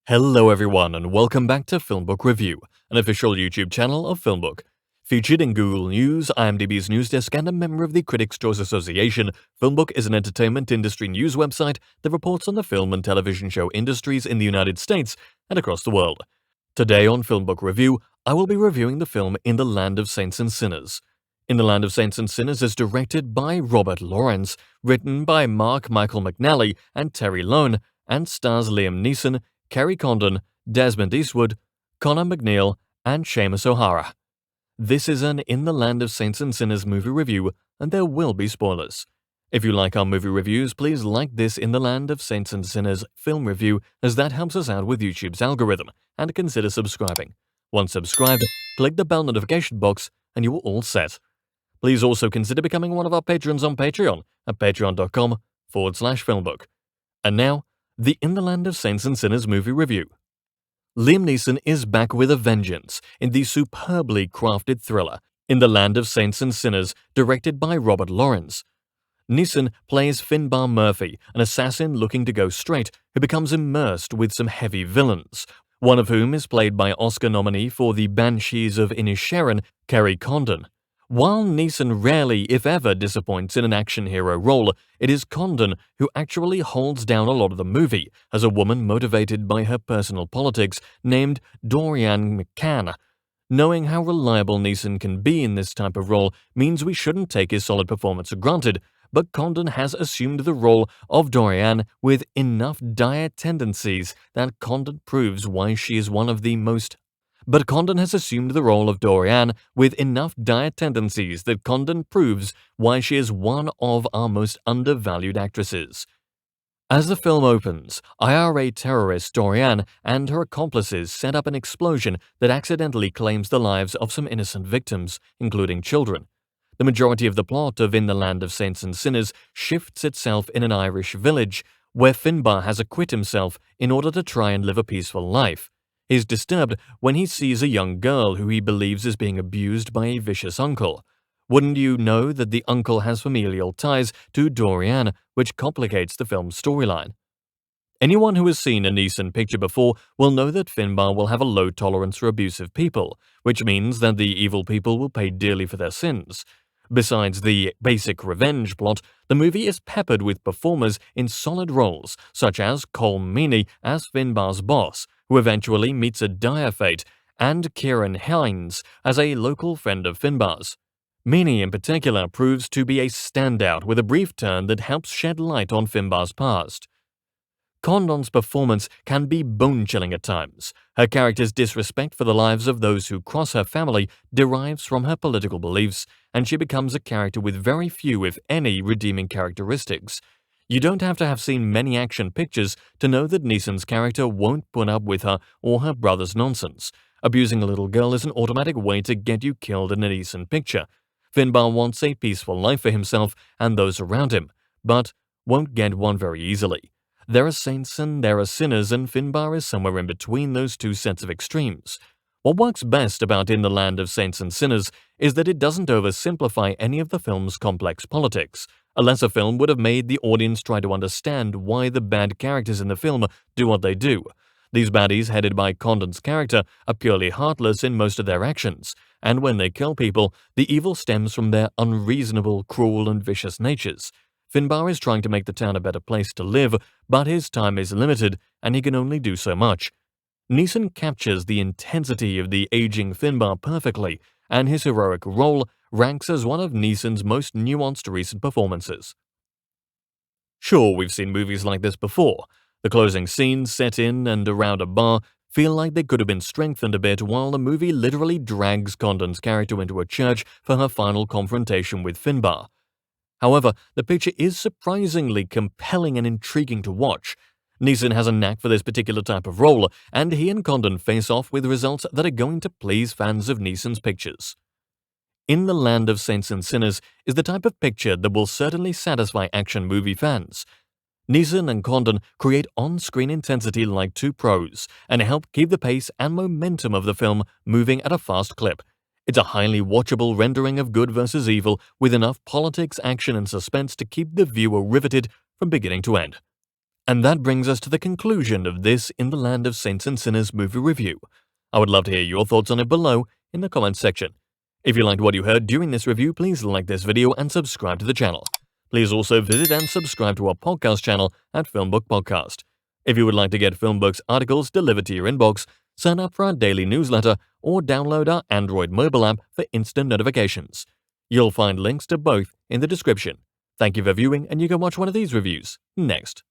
Hello everyone and welcome back to FilmBook Review, an official YouTube channel of FilmBook. Featured in Google News, IMDb's news desk, and a member of the Critics' Choice Association, FilmBook is an entertainment industry news website that reports on the film and television show industries in the United States and across the world. Today on FilmBook Review, I will be reviewing the film In the Land of Saints and Sinners. In the Land of Saints and Sinners is directed by Robert Lawrence, written by Mark Michael McNally and Terry Lone, and stars Liam Neeson, Kerry Condon, Desmond Eastwood, Connor McNeil, and Seamus O'Hara. This is an In the Land of Saints and Sinners movie review, and there will be spoilers. If you like our movie reviews, please like this In the Land of Saints and Sinners film review, as that helps us out with YouTube's algorithm, and consider subscribing. Once subscribed, click the bell notification box, and you are all set. Please also consider becoming one of our patrons on Patreon at patreon.com/filmbook. And now, the In the Land of Saints and Sinners movie review. Liam Neeson is back with a vengeance in the superbly crafted thriller In the Land of Saints and Sinners, directed by Robert Lawrence. Neeson plays Finbar Murphy, an assassin looking to go straight who becomes immersed with some heavy villains, one of whom is played by Oscar nominee for The Banshees of Inisherin, Kerry Condon. While Neeson rarely, if ever, disappoints in an action hero role, it is Condon who actually holds down a lot of the movie as a woman motivated by her personal politics named Dorianne McCann. Knowing how reliable Neeson can be in this type of role means we shouldn't take his solid performance for granted, but Condon has assumed the role of Dorianne with enough dire tendencies that Condon proves why she is one of the most But Condon has assumed the role of Dorianne with enough dire tendencies that Condon proves why she is one of our most undervalued actresses. As the film opens, IRA terrorist Dorianne and her accomplices set up an explosion that accidentally claims the lives of some innocent victims, including children. The majority of the plot of In the Land of Saints and Sinners shifts itself in an Irish village, where Finbar has acquit himself in order to try and live a peaceful life. He's disturbed when he sees a young girl who he believes is being abused by a vicious uncle. Wouldn't you know that the uncle has familial ties to Dorianne, which complicates the film's storyline? Anyone who has seen a Neeson picture before will know that Finbar will have a low tolerance for abusive people, which means that the evil people will pay dearly for their sins. Besides the basic revenge plot, the movie is peppered with performers in solid roles, such as Cole Meany as Finbar's boss, who eventually meets a dire fate, and Kieran Hines as a local friend of Finbar's. Meany in particular proves to be a standout with a brief turn that helps shed light on Finbar's past. Condon's performance can be bone-chilling at times. Her character's disrespect for the lives of those who cross her family derives from her political beliefs, and she becomes a character with very few, if any, redeeming characteristics. You don't have to have seen many action pictures to know that Neeson's character won't put up with her or her brother's nonsense. Abusing a little girl is an automatic way to get you killed in a Neeson picture. Finbar wants a peaceful life for himself and those around him, but won't get one very easily. There are saints and there are sinners, and Finbar is somewhere in between those two sets of extremes. What works best about In the Land of Saints and Sinners is that it doesn't oversimplify any of the film's complex politics. A lesser film would have made the audience try to understand why the bad characters in the film do what they do. These baddies, headed by Condon's character, are purely heartless in most of their actions, and when they kill people, the evil stems from their unreasonable, cruel, and vicious natures. Finbar is trying to make the town a better place to live, but his time is limited, and he can only do so much. Neeson captures the intensity of the aging Finbar perfectly, and his heroic role ranks as one of Neeson's most nuanced recent performances. Sure, we've seen movies like this before. The closing scenes set in and around a bar feel like they could have been strengthened a bit, while the movie literally drags Condon's character into a church for her final confrontation with Finbar. However, the picture is surprisingly compelling and intriguing to watch. Neeson has a knack for this particular type of role, and he and Condon face off with results that are going to please fans of Neeson's pictures. In the Land of Saints and Sinners is the type of picture that will certainly satisfy action movie fans. Neeson and Condon create on-screen intensity like two pros, and help keep the pace and momentum of the film moving at a fast clip. It's a highly watchable rendering of good versus evil, with enough politics, action, and suspense to keep the viewer riveted from beginning to end. And that brings us to the conclusion of this In the Land of Saints and Sinners movie review. I would love to hear your thoughts on it below in the comments section. If you liked what you heard during this review, please like this video and subscribe to the channel. Please also visit and subscribe to our podcast channel at FilmBook Podcast. If you would like to get FilmBook's articles delivered to your inbox, sign up for our daily newsletter or download our Android mobile app for instant notifications. You'll find links to both in the description. Thank you for viewing, and you can watch one of these reviews next.